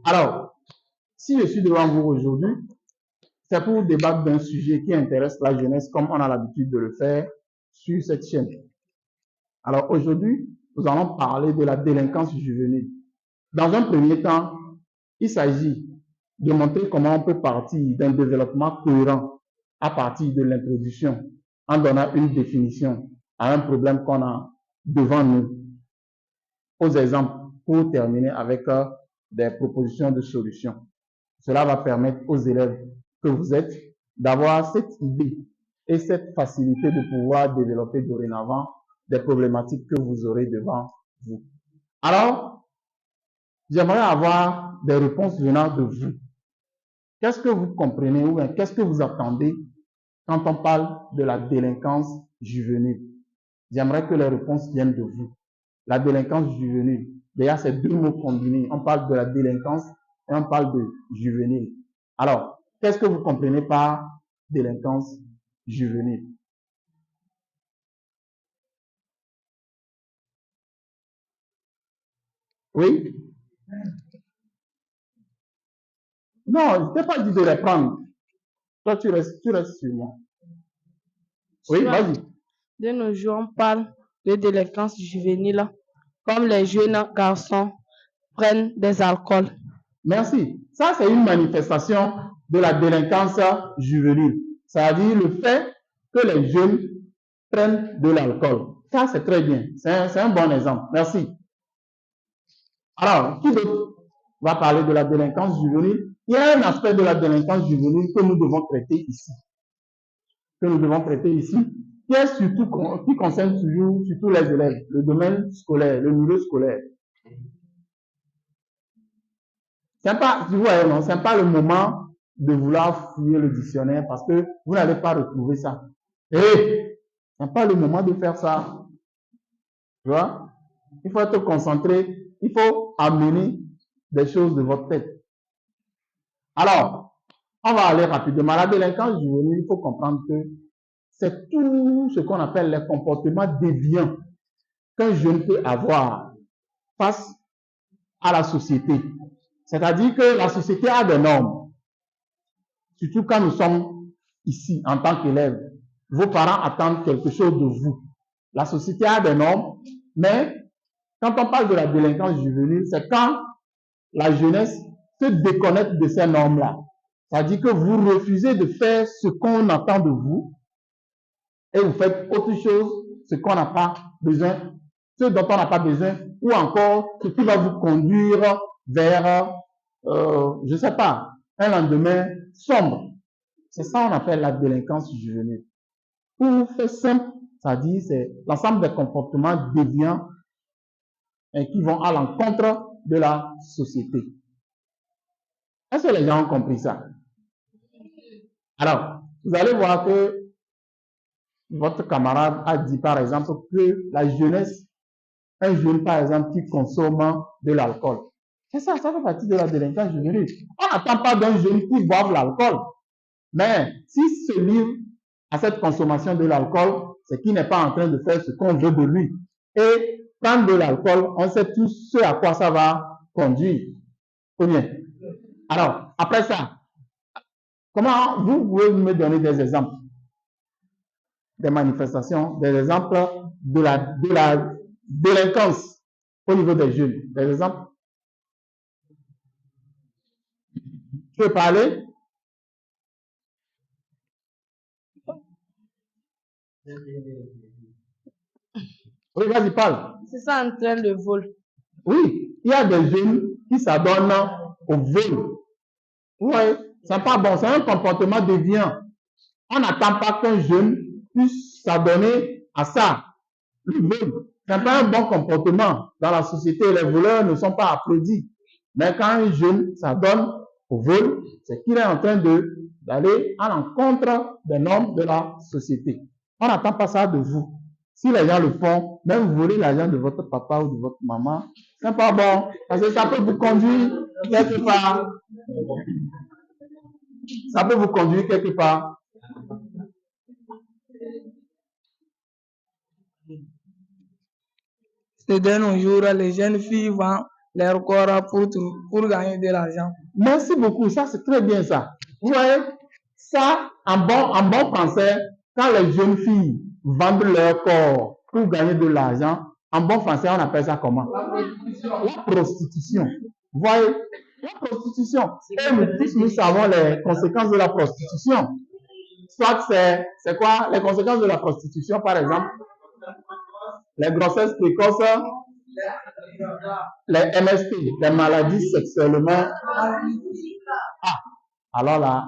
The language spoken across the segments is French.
Alors, si je suis devant vous aujourd'hui, c'est pour débattre d'un sujet qui intéresse la jeunesse comme on a l'habitude de le faire sur cette chaîne. Alors aujourd'hui, nous allons parler de la délinquance juvénile. Dans un premier temps, il s'agit de montrer comment on peut partir d'un développement cohérent à partir de l'introduction en donnant une définition à un problème qu'on a devant nous. Aux exemples pour terminer avec des propositions de solutions. Cela va permettre aux élèves que vous êtes d'avoir cette idée et cette facilité de pouvoir développer dorénavant des problématiques que vous aurez devant vous. Alors, j'aimerais avoir des réponses venant de vous. Qu'est-ce que vous comprenez ou bien qu'est-ce que vous attendez quand on parle de la délinquance juvénile? J'aimerais que les réponses viennent de vous. La délinquance juvénile. D'ailleurs, c'est deux mots combinés. On parle de la délinquance et on parle de juvénile. Alors, qu'est-ce que vous comprenez par délinquance juvénile? Oui? Non, je t'ai pas dit de les prendre. Toi, tu restes sur moi. Oui, vas-y. De nos jours, on parle de délinquance juvénile, comme les jeunes garçons prennent des alcools. Merci. Ça, c'est une manifestation de la délinquance juvénile. C'est-à-dire le fait que les jeunes prennent de l'alcool. Ça, c'est très bien. C'est un bon exemple. Merci. Alors, qui d'autre va parler de la délinquance juvénile? Il y a un aspect de la délinquance juvénile que nous devons traiter ici. Qui est surtout, qui concerne surtout les élèves, le domaine scolaire, le milieu scolaire. C'est pas, tu vois, non, c'est pas le moment de vouloir fouiller le dictionnaire parce que vous n'allez pas retrouver ça. C'est pas le moment de faire ça. Tu vois? Il faut être concentré, il faut amener des choses de votre tête. Alors, on va aller rapidement. La délinquance juvénile, il faut comprendre que c'est tout ce qu'on appelle les comportements déviants qu'un jeune peut avoir face à la société. C'est-à-dire que la société a des normes. Surtout quand nous sommes ici en tant qu'élèves. Vos parents attendent quelque chose de vous. La société a des normes, mais quand on parle de la délinquance juvénile, c'est quand la jeunesse se déconnecte de ces normes-là. C'est-à-dire que vous refusez de faire ce qu'on attend de vous et vous faites autre chose, ce qu'on n'a pas besoin, ce dont on n'a pas besoin, ou encore ce qui va vous conduire vers, je ne sais pas, un lendemain sombre. C'est ça qu'on appelle la délinquance juvénile. Pour faire simple, c'est-à-dire c'est l'ensemble des comportements déviants et qui vont à l'encontre de la société. Est-ce que les gens ont compris ça? Alors, vous allez voir que votre camarade a dit par exemple que la jeunesse, un jeune par exemple qui consomme de l'alcool. C'est ça, ça fait partie de la délinquance juvénile. On n'attend pas d'un jeune qui boive l'alcool. Mais s'il se livre à cette consommation de l'alcool, c'est qu'il n'est pas en train de faire ce qu'on veut de lui. Et prendre de l'alcool, on sait tous ce à quoi ça va conduire. Ou bien. Alors, après ça, comment vous pouvez me donner des exemples, des manifestations, des exemples de la délinquance au niveau des jeunes? Des exemples? Tu peux parler? Oui, vas-y, parle. C'est ça en train de vol. Oui, il y a des jeunes qui s'adonnent au vol. Oui, c'est pas bon, c'est un comportement déviant. On n'attend pas qu'un jeune puisse s'adonner à ça. Le vol, c'est pas un bon comportement. Dans la société, les voleurs ne sont pas applaudis. Mais quand un jeune s'adonne au vol, c'est qu'il est en train d'aller à l'encontre des normes de la société. On n'attend pas ça de vous. Si les gens le font, même voler l'argent de votre papa ou de votre maman, c'est pas bon. Parce que ça peut vous conduire quelque part. Ça peut vous conduire quelque part. De nos jours, les jeunes filles vont leur corps pour gagner de l'argent. Merci beaucoup, ça c'est très bien ça. Vous voyez, ça, en bon français, quand les jeunes filles vendent leur corps pour gagner de l'argent, en bon français, on appelle ça comment? La prostitution. Vous voyez, la prostitution. Et nous tous, nous savons les conséquences de la prostitution. Soit c'est quoi? Les conséquences de la prostitution, par exemple, les grossesses précoces, les MST, les maladies sexuellement. Ah, alors là,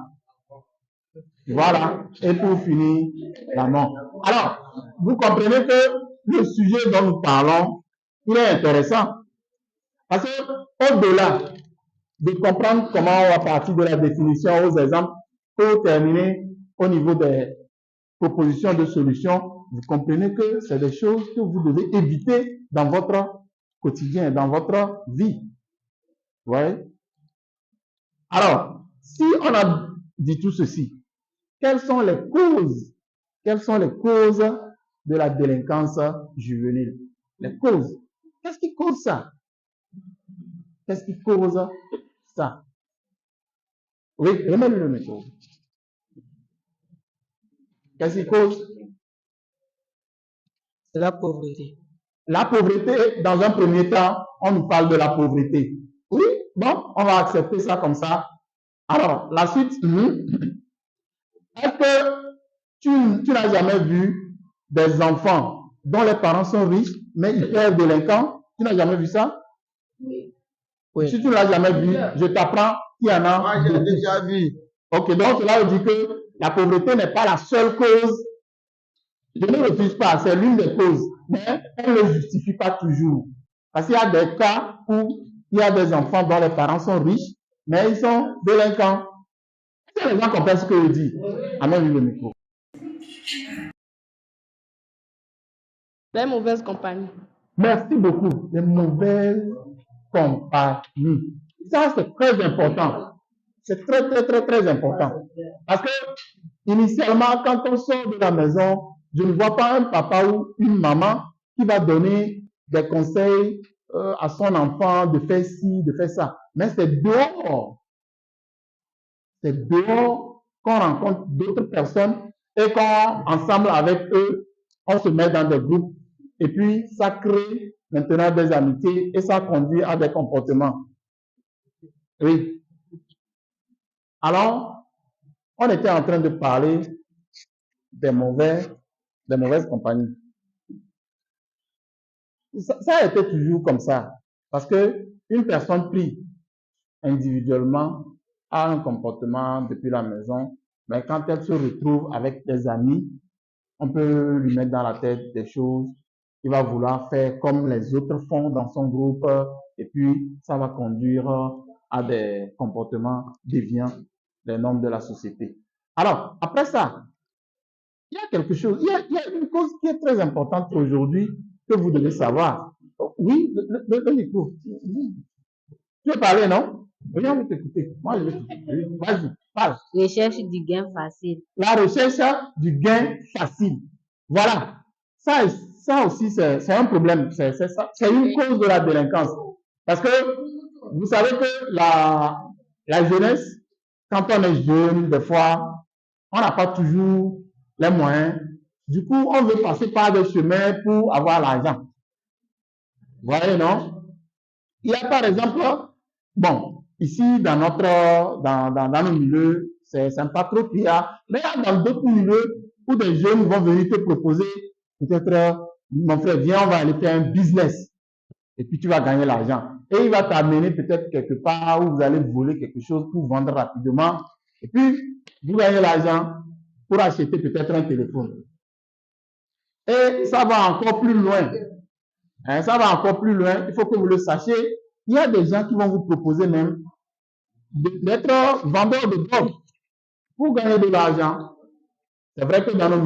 voilà. Et pour finir, la mort. Alors, vous comprenez que le sujet dont nous parlons, il est intéressant. Parce que, au-delà de comprendre comment on va partir de la définition aux exemples, pour terminer au niveau des propositions de solutions, vous comprenez que c'est des choses que vous devez éviter dans votre quotidien, dans votre vie. Vous voyez? Alors, si on a dit tout ceci, quelles sont les causes de la délinquance juvénile? Les causes. Qu'est-ce qui cause ça? Qu'est-ce qui cause ça? Oui, remets-le le métro. Qu'est-ce qui cause? C'est la pauvreté. La pauvreté, dans un premier temps, on nous parle de la pauvreté. Oui, bon, on va accepter ça comme ça. Alors, la suite, est-ce que tu n'as jamais vu des enfants dont les parents sont riches, mais hyper délinquants? Tu n'as jamais vu ça? Oui. Si tu ne l'as jamais vu, je t'apprends qu'il y en a. Moi, j'ai déjà vu. Ok, donc cela veut dire que la pauvreté n'est pas la seule cause. Je ne refuse pas, c'est l'une des causes, mais elle ne le justifie pas toujours. Parce qu'il y a des cas où il y a des enfants dont les parents sont riches, mais ils sont délinquants. Est-ce que les gens comprennent ce que je dis? Amène le micro. Les mauvaises compagnies. Merci beaucoup. Les mauvaises compagnies. Ça, c'est très important. C'est très, très, très, très important. Parce que, initialement, quand on sort de la maison, je ne vois pas un papa ou une maman qui va donner des conseils à son enfant de faire ci, de faire ça. Mais c'est dehors. C'est dehors qu'on rencontre d'autres personnes et qu'ensemble avec eux, on se met dans des groupes. Et puis, ça crée maintenant des amitiés et ça conduit à des comportements. Oui. Alors, on était en train de parler des mauvaises compagnies. Ça a été toujours comme ça. Parce que une personne prise individuellement a un comportement depuis la maison, mais quand elle se retrouve avec des amis, on peut lui mettre dans la tête des choses. Il va vouloir faire comme les autres font dans son groupe, et puis ça va conduire à des comportements déviants des normes de la société. Alors, après ça, il y a quelque chose, il y a une cause qui est très importante aujourd'hui que vous devez savoir. Oui, le micro. Tu veux parler, non? Viens, on va t'écouter. Moi, je vais t'écouter. Vas-y, parle. Recherche du gain facile. La recherche du gain facile. Voilà. Ça aussi, c'est un problème. C'est une cause de la délinquance. Parce que vous savez que la jeunesse, quand on est jeune, des fois, on n'a pas toujours les moyens. Du coup, on veut passer par des chemins pour avoir l'argent. Vous voyez, non? Il y a par exemple, bon, ici, dans nos milieux, c'est pas trop qu'il y a, mais il y a dans d'autres milieux où des jeunes vont venir te proposer, peut-être, mon frère, viens, on va aller faire un business. Et puis tu vas gagner l'argent. Et il va t'amener peut-être quelque part où vous allez voler quelque chose pour vendre rapidement. Et puis, vous gagnez l'argent pour acheter peut-être un téléphone. Et ça va encore plus loin. Ça va encore plus loin. Il faut que vous le sachiez. Il y a des gens qui vont vous proposer même d'être vendeur de drogue pour gagner de l'argent. C'est vrai que dans nos